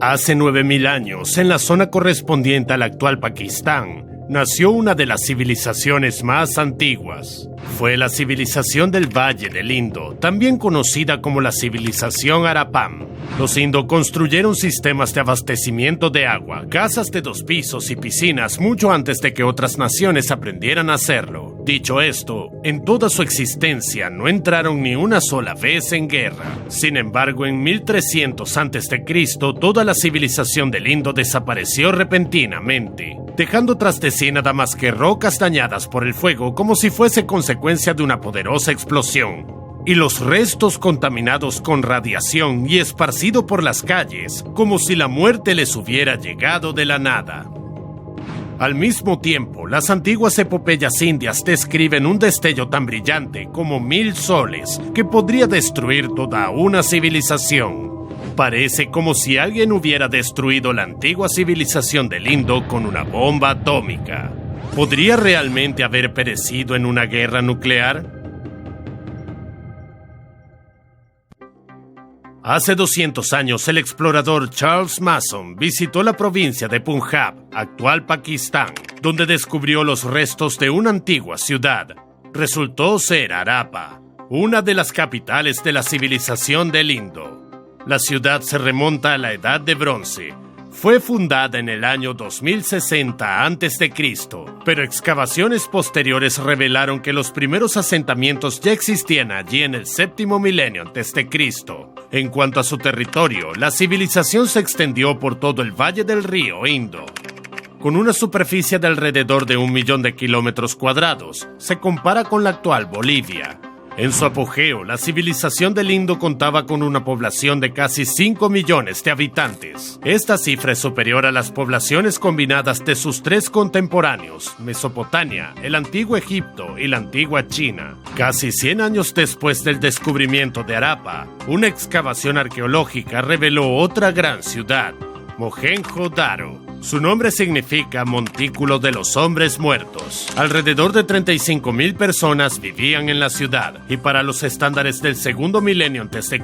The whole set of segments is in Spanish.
Hace 9000 años, en la zona correspondiente al actual Pakistán, nació una de las civilizaciones más antiguas. Fue la civilización del Valle del Indo, también conocida como la civilización Harappan. Los Indo construyeron sistemas de abastecimiento de agua, casas de 2 pisos y piscinas mucho antes de que otras naciones aprendieran a hacerlo. Dicho esto, en toda su existencia no entraron ni una sola vez en guerra. Sin embargo, en 1300 a.C., toda la civilización del Indo desapareció repentinamente, dejando tras de sí nada más que rocas dañadas por el fuego como si fuese consecuencia de una poderosa explosión, y los restos contaminados con radiación y esparcido por las calles como si la muerte les hubiera llegado de la nada. Al mismo tiempo, las antiguas epopeyas indias describen un destello tan brillante como 1000 soles que podría destruir toda una civilización. Parece como si alguien hubiera destruido la antigua civilización del Indo con una bomba atómica. ¿Podría realmente haber perecido en una guerra nuclear? Hace 200 años, el explorador Charles Mason visitó la provincia de Punjab, actual Pakistán, donde descubrió los restos de una antigua ciudad. Resultó ser Harappa, una de las capitales de la civilización del Indo. La ciudad se remonta a la Edad de Bronce. Fue fundada en el año 2060 a.C., pero excavaciones posteriores revelaron que los primeros asentamientos ya existían allí en el 7º milenio a.C. En cuanto a su territorio, la civilización se extendió por todo el valle del río Indo. Con una superficie de alrededor de 1 millón de kilómetros cuadrados, se compara con la actual Bolivia. En su apogeo, la civilización del Indo contaba con una población de casi 5 millones de habitantes. Esta cifra es superior a las poblaciones combinadas de sus 3 contemporáneos, Mesopotamia, el antiguo Egipto y la antigua China. Casi 100 años después del descubrimiento de Harappa, una excavación arqueológica reveló otra gran ciudad, Mohenjo-Daro. Su nombre significa montículo de los hombres muertos. Alrededor de 35.000 personas vivían en la ciudad, y para los estándares del 2º milenio a.C.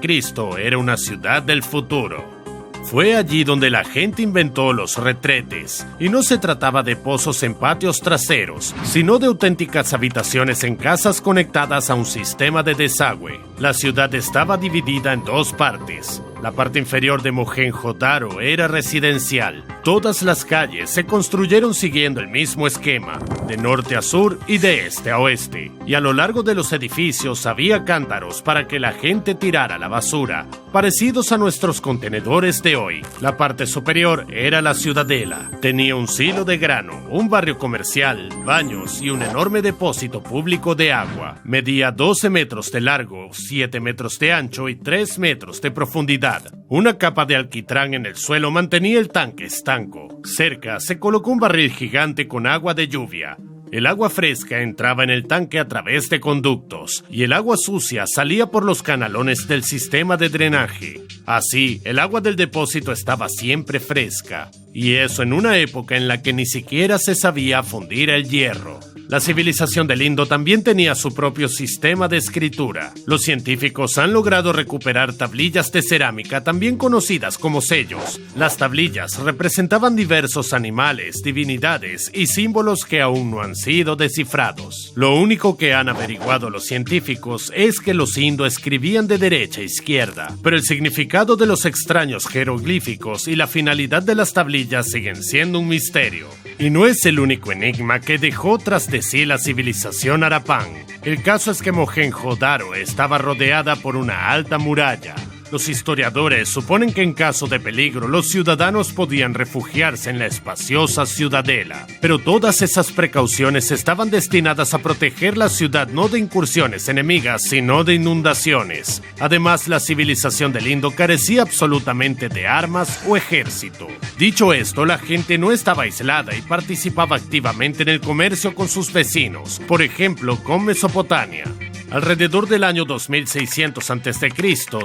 era una ciudad del futuro. Fue allí donde la gente inventó los retretes, y no se trataba de pozos en patios traseros, sino de auténticas habitaciones en casas conectadas a un sistema de desagüe. La ciudad estaba dividida en 2 partes. La parte inferior de Mohenjo-Daro era residencial. Todas las calles se construyeron siguiendo el mismo esquema, de norte a sur y de este a oeste. Y a lo largo de los edificios había cántaros para que la gente tirara la basura, parecidos a nuestros contenedores de hoy. La parte superior era la ciudadela. Tenía un silo de grano, un barrio comercial, baños y un enorme depósito público de agua. Medía 12 metros de largo, 7 metros de ancho y 3 metros de profundidad. Una capa de alquitrán en el suelo mantenía el tanque estanco. Cerca se colocó un barril gigante con agua de lluvia. El agua fresca entraba en el tanque a través de conductos, y el agua sucia salía por los canalones del sistema de drenaje. Así, el agua del depósito estaba siempre fresca, y eso en una época en la que ni siquiera se sabía fundir el hierro. La civilización del Indo también tenía su propio sistema de escritura. Los científicos han logrado recuperar tablillas de cerámica, también conocidas como sellos. Las tablillas representaban diversos animales, divinidades y símbolos que aún no han sido descifrados. Lo único que han averiguado los científicos es que los Indo escribían de derecha a izquierda, pero el significado de los extraños jeroglíficos y la finalidad de las tablillas siguen siendo un misterio. Y no es el único enigma que dejó tras de sí la civilización Harappan. El caso es que Mohenjo-Daro estaba rodeada por una alta muralla. Los historiadores suponen que en caso de peligro los ciudadanos podían refugiarse en la espaciosa ciudadela, pero todas esas precauciones estaban destinadas a proteger la ciudad no de incursiones enemigas, sino de inundaciones. Además, la civilización del Indo carecía absolutamente de armas o ejército. Dicho esto, la gente no estaba aislada y participaba activamente en el comercio con sus vecinos, por ejemplo, con Mesopotamia. Alrededor del año 2600 a.C.,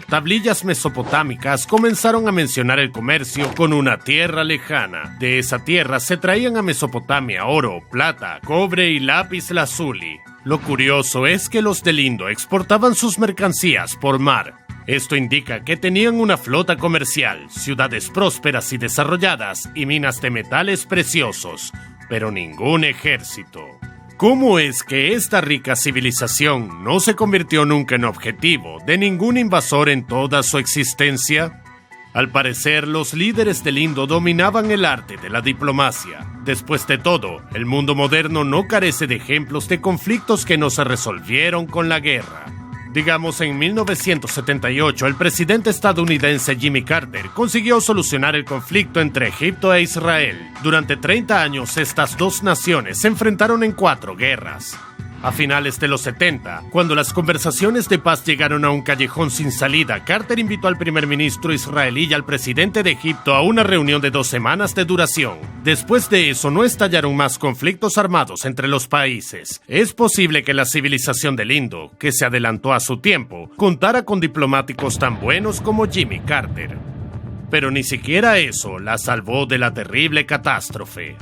tablillas mesopotámicas comenzaron a mencionar el comercio con una tierra lejana. De esa tierra se traían a Mesopotamia oro, plata, cobre y lápiz lazuli. Lo curioso es que los del Indo exportaban sus mercancías por mar. Esto indica que tenían una flota comercial, ciudades prósperas y desarrolladas y minas de metales preciosos, pero ningún ejército. ¿Cómo es que esta rica civilización no se convirtió nunca en objetivo de ningún invasor en toda su existencia? Al parecer, los líderes del Indo dominaban el arte de la diplomacia. Después de todo, el mundo moderno no carece de ejemplos de conflictos que no se resolvieron con la guerra. Digamos, en 1978, el presidente estadounidense Jimmy Carter consiguió solucionar el conflicto entre Egipto e Israel. Durante 30 años, estas dos naciones se enfrentaron en 4 guerras. A finales de los 70, cuando las conversaciones de paz llegaron a un callejón sin salida, Carter invitó al primer ministro israelí y al presidente de Egipto a una reunión de 2 semanas de duración. Después de eso, no estallaron más conflictos armados entre los países. Es posible que la civilización del Indo, que se adelantó a su tiempo, contara con diplomáticos tan buenos como Jimmy Carter. Pero ni siquiera eso la salvó de la terrible catástrofe.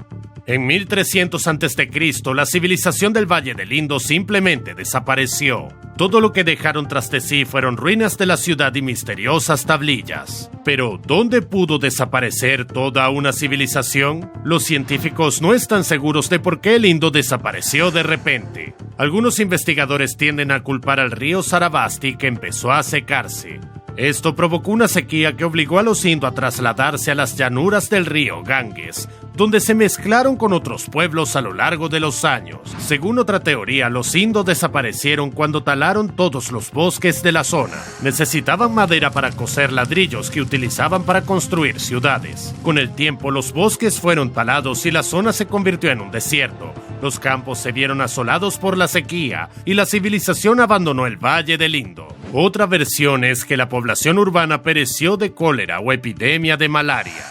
En 1300 a.C., la civilización del Valle del Indo simplemente desapareció. Todo lo que dejaron tras de sí fueron ruinas de la ciudad y misteriosas tablillas. Pero, ¿dónde pudo desaparecer toda una civilización? Los científicos no están seguros de por qué el Indo desapareció de repente. Algunos investigadores tienden a culpar al río Sarasvati, que empezó a secarse. Esto provocó una sequía que obligó a los indios a trasladarse a las llanuras del río Ganges, donde se mezclaron con otros pueblos a lo largo de los años. Según otra teoría, los indios desaparecieron cuando talaron todos los bosques de la zona. Necesitaban madera para coser ladrillos que utilizaban para construir ciudades. Con el tiempo, los bosques fueron talados y la zona se convirtió en un desierto. Los campos se vieron asolados por la sequía y la civilización abandonó el Valle del Indo. Otra versión es que la población urbana pereció de cólera o epidemia de malaria.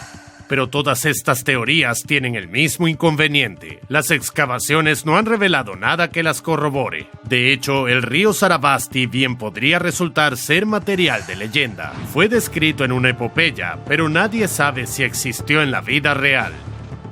Pero todas estas teorías tienen el mismo inconveniente. Las excavaciones no han revelado nada que las corrobore. De hecho, el río Sarasvati bien podría resultar ser material de leyenda. Fue descrito en una epopeya, pero nadie sabe si existió en la vida real.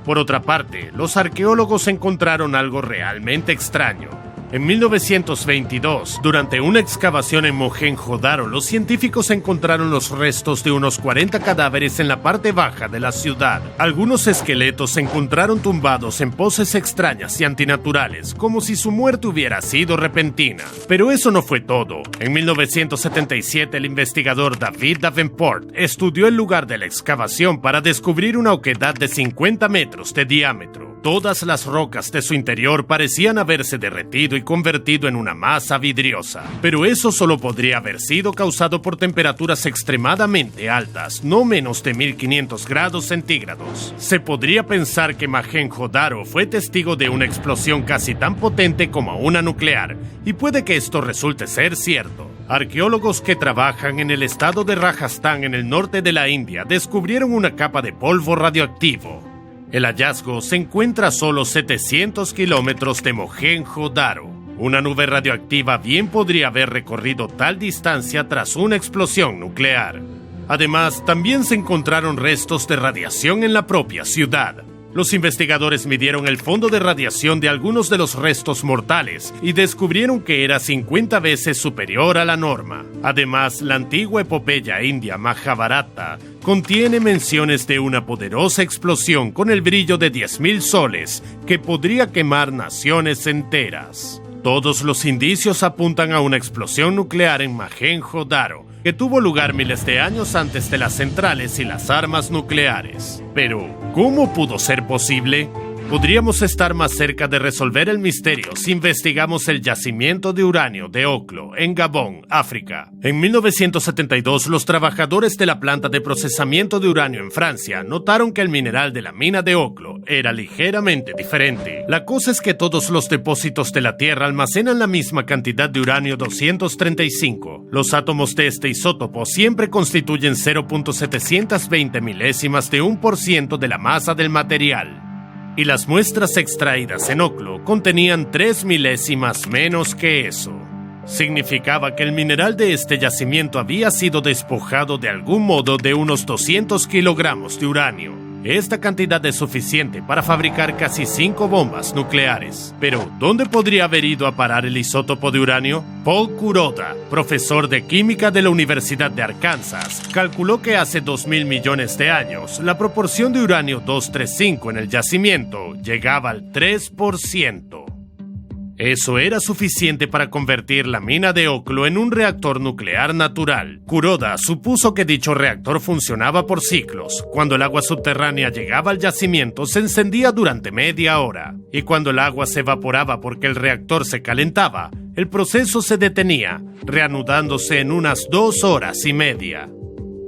Por otra parte, los arqueólogos encontraron algo realmente extraño. En 1922, durante una excavación en Mohenjo-Daro, los científicos encontraron los restos de unos 40 cadáveres en la parte baja de la ciudad. Algunos esqueletos se encontraron tumbados en poses extrañas y antinaturales, como si su muerte hubiera sido repentina. Pero eso no fue todo. En 1977, el investigador David Davenport estudió el lugar de la excavación para descubrir una oquedad de 50 metros de diámetro. Todas las rocas de su interior parecían haberse derretido y convertido en una masa vidriosa. Pero eso solo podría haber sido causado por temperaturas extremadamente altas, no menos de 1500 grados centígrados. Se podría pensar que Mohenjo-Daro fue testigo de una explosión casi tan potente como una nuclear, y puede que esto resulte ser cierto. Arqueólogos que trabajan en el estado de Rajasthan en el norte de la India descubrieron una capa de polvo radioactivo. El hallazgo se encuentra a solo 700 kilómetros de Mohenjo-Daro. Una nube radioactiva bien podría haber recorrido tal distancia tras una explosión nuclear. Además, también se encontraron restos de radiación en la propia ciudad. Los investigadores midieron el fondo de radiación de algunos de los restos mortales y descubrieron que era 50 veces superior a la norma. Además, la antigua epopeya india Mahabharata contiene menciones de una poderosa explosión con el brillo de 10.000 soles que podría quemar naciones enteras. Todos los indicios apuntan a una explosión nuclear en Mohenjo-Daro, que tuvo lugar miles de años antes de las centrales y las armas nucleares. Pero, ¿cómo pudo ser posible? Podríamos estar más cerca de resolver el misterio si investigamos el yacimiento de uranio de Oklo, en Gabón, África. En 1972, los trabajadores de la planta de procesamiento de uranio en Francia notaron que el mineral de la mina de Oklo era ligeramente diferente. La cosa es que todos los depósitos de la Tierra almacenan la misma cantidad de uranio 235. Los átomos de este isótopo siempre constituyen 0.720 milésimas de 1% de la masa del material. Y las muestras extraídas en Oklo contenían 3 milésimas menos que eso. Significaba que el mineral de este yacimiento había sido despojado de algún modo de unos 200 kilogramos de uranio. Esta cantidad es suficiente para fabricar casi 5 bombas nucleares. Pero, ¿dónde podría haber ido a parar el isótopo de uranio? Paul Kuroda, profesor de química de la Universidad de Arkansas, calculó que hace 2.000 millones de años, la proporción de uranio 235 en el yacimiento llegaba al 3%. Eso era suficiente para convertir la mina de Oklo en un reactor nuclear natural. Kuroda supuso que dicho reactor funcionaba por ciclos. Cuando el agua subterránea llegaba al yacimiento, se encendía durante media hora. Y cuando el agua se evaporaba porque el reactor se calentaba, el proceso se detenía, reanudándose en unas 2 horas y media.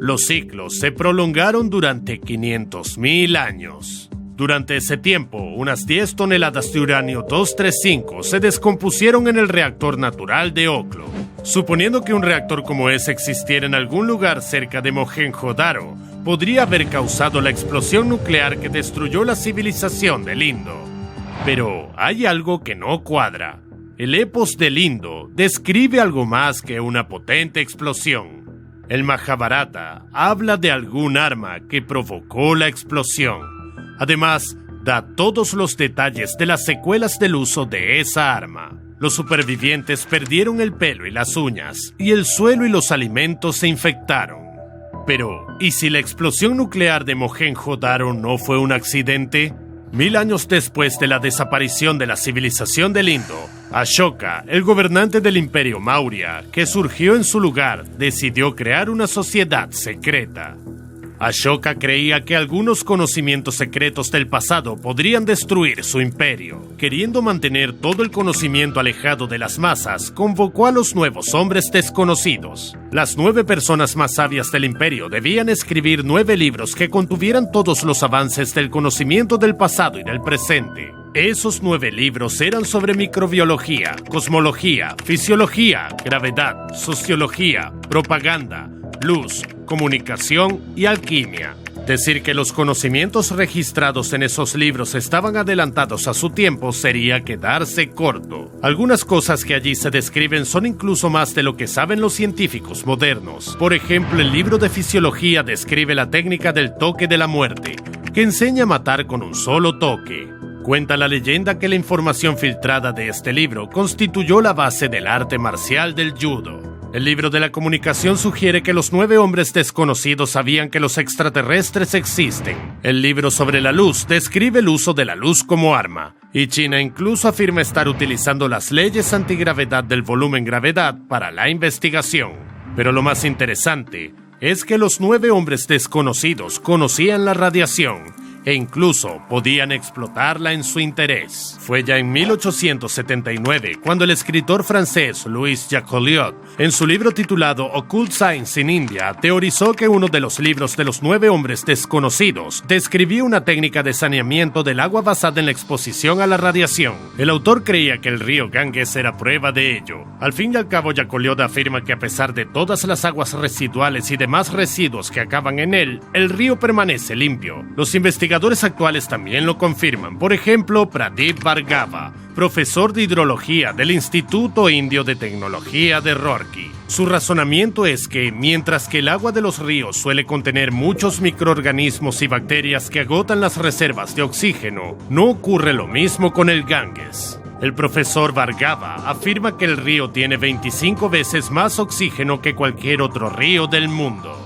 Los ciclos se prolongaron durante 500.000 años. Durante ese tiempo, unas 10 toneladas de uranio 235 se descompusieron en el reactor natural de Oklo. Suponiendo que un reactor como ese existiera en algún lugar cerca de Mohenjo-Daro, podría haber causado la explosión nuclear que destruyó la civilización del Indo. Pero hay algo que no cuadra. El epos del Indo describe algo más que una potente explosión. El Mahabharata habla de algún arma que provocó la explosión. Además, da todos los detalles de las secuelas del uso de esa arma. Los supervivientes perdieron el pelo y las uñas, y el suelo y los alimentos se infectaron. Pero, ¿y si la explosión nuclear de Mohenjo-Daro no fue un accidente? 1000 años después de la desaparición de la civilización del Indo, Ashoka, el gobernante del Imperio Maurya, que surgió en su lugar, decidió crear una sociedad secreta. Ashoka creía que algunos conocimientos secretos del pasado podrían destruir su imperio. Queriendo mantener todo el conocimiento alejado de las masas, convocó a los nuevos hombres desconocidos. Las 9 personas más sabias del imperio debían escribir 9 libros que contuvieran todos los avances del conocimiento del pasado y del presente. Esos 9 libros eran sobre microbiología, cosmología, fisiología, gravedad, sociología, propaganda, luz, comunicación y alquimia. Decir que los conocimientos registrados en esos libros estaban adelantados a su tiempo sería quedarse corto. Algunas cosas que allí se describen son incluso más de lo que saben los científicos modernos. Por ejemplo, el libro de fisiología describe la técnica del toque de la muerte, que enseña a matar con un solo toque. Cuenta la leyenda que la información filtrada de este libro constituyó la base del arte marcial del judo. El libro de la comunicación sugiere que los 9 hombres desconocidos sabían que los extraterrestres existen. El libro sobre la luz describe el uso de la luz como arma. Y China incluso afirma estar utilizando las leyes antigravedad del volumen gravedad para la investigación. Pero lo más interesante es que los 9 hombres desconocidos conocían la radiación e incluso podían explotarla en su interés. Fue ya en 1879 cuando el escritor francés Louis Jacoliot, en su libro titulado Occult Science in India, teorizó que uno de los libros de los 9 hombres desconocidos describía una técnica de saneamiento del agua basada en la exposición a la radiación. El autor creía que el río Ganges era prueba de ello. Al fin y al cabo, Jacoliot afirma que a pesar de todas las aguas residuales y demás residuos que acaban en él, el río permanece limpio. Los investigadores actuales también lo confirman. Por ejemplo, Pradip Bhargava, profesor de hidrología del Instituto Indio de Tecnología de Roorkee. Su razonamiento es que, mientras que el agua de los ríos suele contener muchos microorganismos y bacterias que agotan las reservas de oxígeno, no ocurre lo mismo con el Ganges. El profesor Bhargava afirma que el río tiene 25 veces más oxígeno que cualquier otro río del mundo.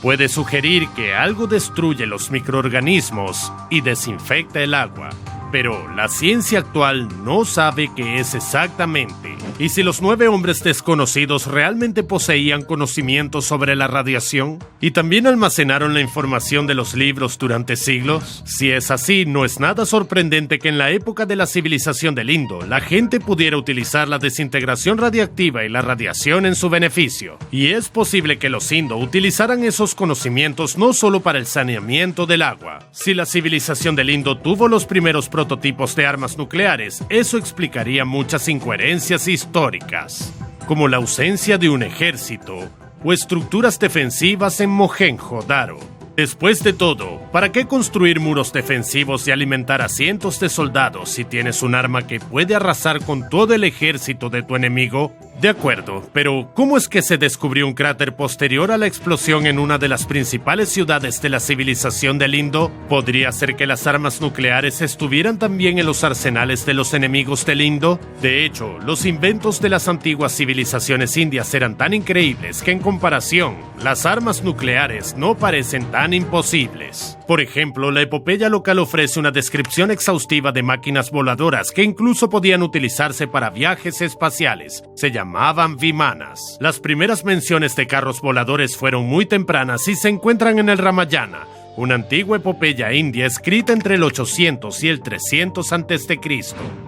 Puede sugerir que algo destruye los microorganismos y desinfecta el agua, pero la ciencia actual no sabe qué es exactamente. ¿Y si los 9 hombres desconocidos realmente poseían conocimientos sobre la radiación? ¿Y también almacenaron la información de los libros durante siglos? Si es así, no es nada sorprendente que en la época de la civilización del Indo, la gente pudiera utilizar la desintegración radiactiva y la radiación en su beneficio. Y es posible que los Indo utilizaran esos conocimientos no solo para el saneamiento del agua. Si la civilización del Indo tuvo los primeros prototipos de armas nucleares, eso explicaría muchas incoherencias históricas, como la ausencia de un ejército o estructuras defensivas en Mohenjo-Daro. Después de todo, ¿para qué construir muros defensivos y alimentar a cientos de soldados si tienes un arma que puede arrasar con todo el ejército de tu enemigo? De acuerdo, pero ¿cómo es que se descubrió un cráter posterior a la explosión en una de las principales ciudades de la civilización del Indo? ¿Podría ser que las armas nucleares estuvieran también en los arsenales de los enemigos del Indo? De hecho, los inventos de las antiguas civilizaciones indias eran tan increíbles que en comparación, las armas nucleares no parecen tan imposibles. Por ejemplo, la epopeya local ofrece una descripción exhaustiva de máquinas voladoras que incluso podían utilizarse para viajes espaciales. Se llamaban vimanas. Las primeras menciones de carros voladores fueron muy tempranas y se encuentran en el Ramayana, una antigua epopeya india escrita entre el 800 y el 300 a.C.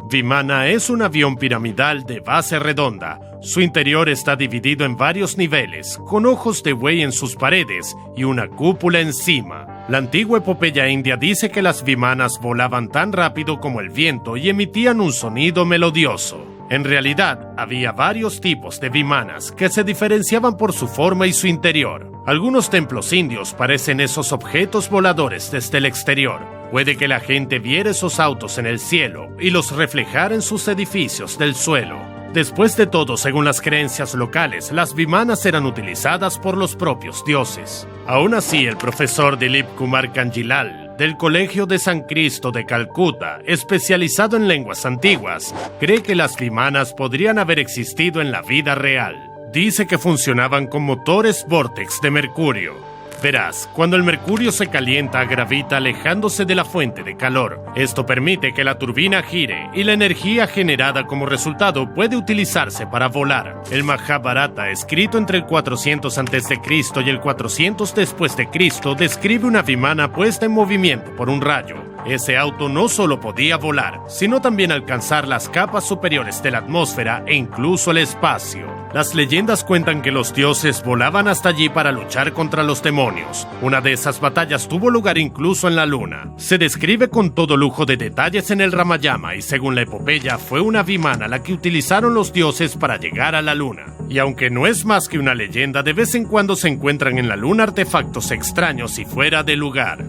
Vimana es un avión piramidal de base redonda. Su interior está dividido en varios niveles, con ojos de buey en sus paredes y una cúpula encima. La antigua epopeya india dice que las vimanas volaban tan rápido como el viento y emitían un sonido melodioso. En realidad, había varios tipos de vimanas que se diferenciaban por su forma y su interior. Algunos templos indios parecen esos objetos voladores desde el exterior. Puede que la gente viera esos autos en el cielo y los reflejara en sus edificios del suelo. Después de todo, según las creencias locales, las vimanas eran utilizadas por los propios dioses. Aún así, el profesor Dilip Kumar Kanjilal, del Colegio de San Cristo de Calcuta, especializado en lenguas antiguas, cree que las vimanas podrían haber existido en la vida real. Dice que funcionaban con motores vórtex de mercurio. Verás, cuando el mercurio se calienta, gravita alejándose de la fuente de calor. Esto permite que la turbina gire y la energía generada como resultado puede utilizarse para volar. El Mahabharata, escrito entre el 400 a.C. y el 400 después de Cristo, describe una vimana puesta en movimiento por un rayo. Ese auto no solo podía volar, sino también alcanzar las capas superiores de la atmósfera e incluso el espacio. Las leyendas cuentan que los dioses volaban hasta allí para luchar contra los demonios. Una de esas batallas tuvo lugar incluso en la luna. Se describe con todo lujo de detalles en el Ramayana y según la epopeya fue una vimana la que utilizaron los dioses para llegar a la luna. Y aunque no es más que una leyenda, de vez en cuando se encuentran en la luna artefactos extraños y fuera de lugar.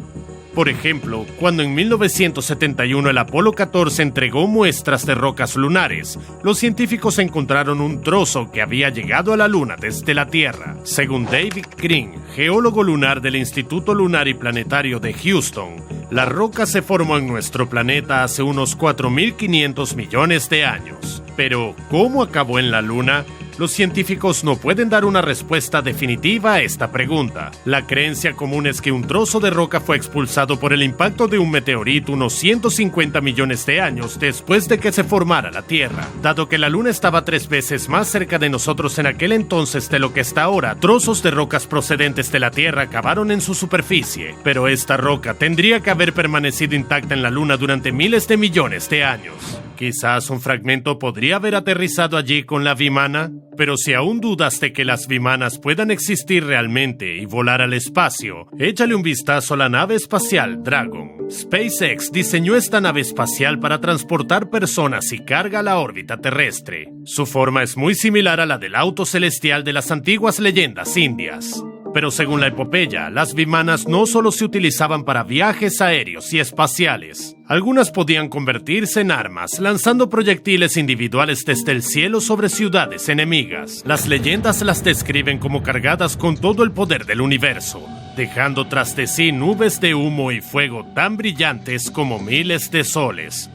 Por ejemplo, cuando en 1971 el Apolo 14 entregó muestras de rocas lunares, los científicos encontraron un trozo que había llegado a la Luna desde la Tierra. Según David Green, geólogo lunar del Instituto Lunar y Planetario de Houston, la roca se formó en nuestro planeta hace unos 4.500 millones de años. Pero, ¿cómo acabó en la Luna? Los científicos no pueden dar una respuesta definitiva a esta pregunta. La creencia común es que un trozo de roca fue expulsado por el impacto de un meteorito unos 150 millones de años después de que se formara la Tierra. Dado que la Luna estaba 3 veces más cerca de nosotros en aquel entonces de lo que está ahora, trozos de rocas procedentes de la Tierra acabaron en su superficie. Pero esta roca tendría que haber permanecido intacta en la Luna durante miles de millones de años. Quizás un fragmento podría haber aterrizado allí con la vimana, pero si aún dudas de que las vimanas puedan existir realmente y volar al espacio, échale un vistazo a la nave espacial Dragon. SpaceX diseñó esta nave espacial para transportar personas y carga a la órbita terrestre. Su forma es muy similar a la del auto celestial de las antiguas leyendas indias. Pero según la epopeya, las vimanas no solo se utilizaban para viajes aéreos y espaciales. Algunas podían convertirse en armas, lanzando proyectiles individuales desde el cielo sobre ciudades enemigas. Las leyendas las describen como cargadas con todo el poder del universo, dejando tras de sí nubes de humo y fuego tan brillantes como miles de soles.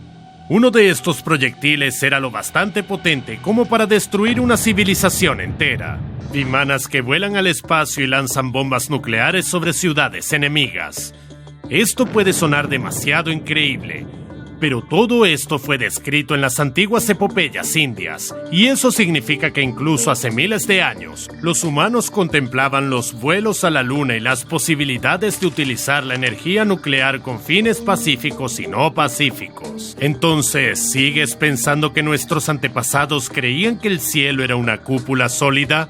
Uno de estos proyectiles era lo bastante potente como para destruir una civilización entera. Vimanas que vuelan al espacio y lanzan bombas nucleares sobre ciudades enemigas. Esto puede sonar demasiado increíble, pero todo esto fue descrito en las antiguas epopeyas indias, y eso significa que incluso hace miles de años, los humanos contemplaban los vuelos a la luna y las posibilidades de utilizar la energía nuclear con fines pacíficos y no pacíficos. Entonces, ¿sigues pensando que nuestros antepasados creían que el cielo era una cúpula sólida?